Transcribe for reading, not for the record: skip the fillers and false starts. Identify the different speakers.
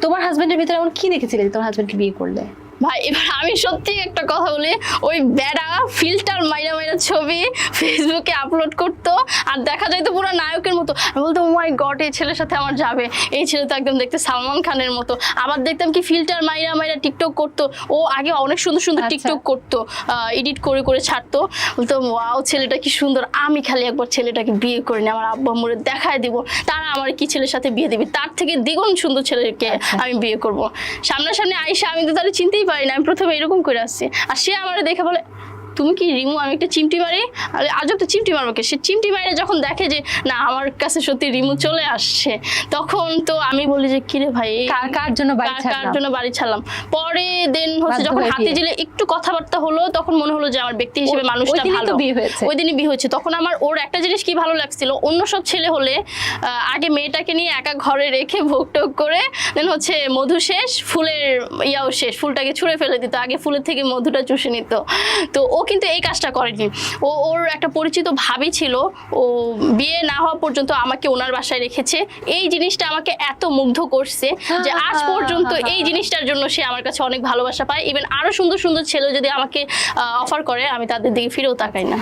Speaker 1: তোমার হাজবেন্ডের ভিতরে এমন কি দেখেছিলে যে তোমার হাজবেন্ডকে বিয়ে করলে?
Speaker 2: ভাই এবার আমি সত্যি একটা কথা বলি, ওই বেড়া ফিল্টার মাইরা মাইরা ছবি ফেসবুকে আপলোড করতো আর দেখা যায় তো পুরো নায়কের মতো। আমি বলতো ও মাই গড এই ছেলের সাথে আমার যাবে, এই ছেলে তো একদম দেখতে সালমান খানের মতো। আবার দেখতাম কি ফিল্টার মাইরা মাইরা টিকটক করতো, ও আগে অনেক সুন্দর সুন্দর টিকটক করতো, এডিট করে করে ছাড়তো। বলতো ওয়াও ছেলেটা কি সুন্দর, আমি খালি একবার ছেলেটাকে বিয়ে করে নিই, আমার আব্বা আম্মুরে দেখায় দিব, তারা আমার কি ছেলের সাথে বিয়ে দিবে, তার থেকে দ্বিগুণ সুন্দর ছেলেকে আমি বিয়ে করব। সামনাসামনি আইসা আমি তো তাহলে চিনতেই পারি না, আমি প্রথমে এরকম করে আসছি আর সে আমার দেখে বলে তুমি কি রিমু? আমি একটা চিমটি মারি। আজব তো চিমটি মারবো কে? সে চিমটি মারে যখন দেখে যে না আমার কাছে সত্যি রিমু চলে আসছে, তখন তো আমি বলি যে কিরে ভাই
Speaker 1: কার জন্য
Speaker 2: বাড়ি ছাড়লাম। পরে দেন হচ্ছে যখন হাতিঝিলে একটু কথাবার্তা হলো, তখন মনে হলো যে আমার ব্যক্তি হিসেবে মানুষটা ভালো। ওই দিনই বিয়ে হয়েছে। তখন আমার ওর একটা জিনিস কি ভালো লাগছিল, অন্য সব ছেলে হলে আগে মেয়েটাকে নিয়ে একা ঘরে রেখে ভোগ টোগ করে দেন হচ্ছে মধু শেষ, ফুলের ইয়াও শেষ, ফুলটাকে ছুঁড়ে ফেলে দিত, আগে ফুলের থেকে মধুটা চুষে নিত। তো ও কিন্তু এই কাজটা করেনি। ওর একটা পরিচিত ভাবি ছিল, ও বিয়ে না হওয়া পর্যন্ত আমাকে ওনার বাসায় রেখেছে। এই জিনিসটা আমাকে এত মুগ্ধ করছে যে আজ পর্যন্ত এই জিনিসটার জন্য সে আমার কাছে অনেক ভালোবাসা পায়। ইভেন আরো সুন্দর সুন্দর ছেলে যদি আমাকে অফার করে, আমি তাদের দিকে ফিরেও তাকাই না।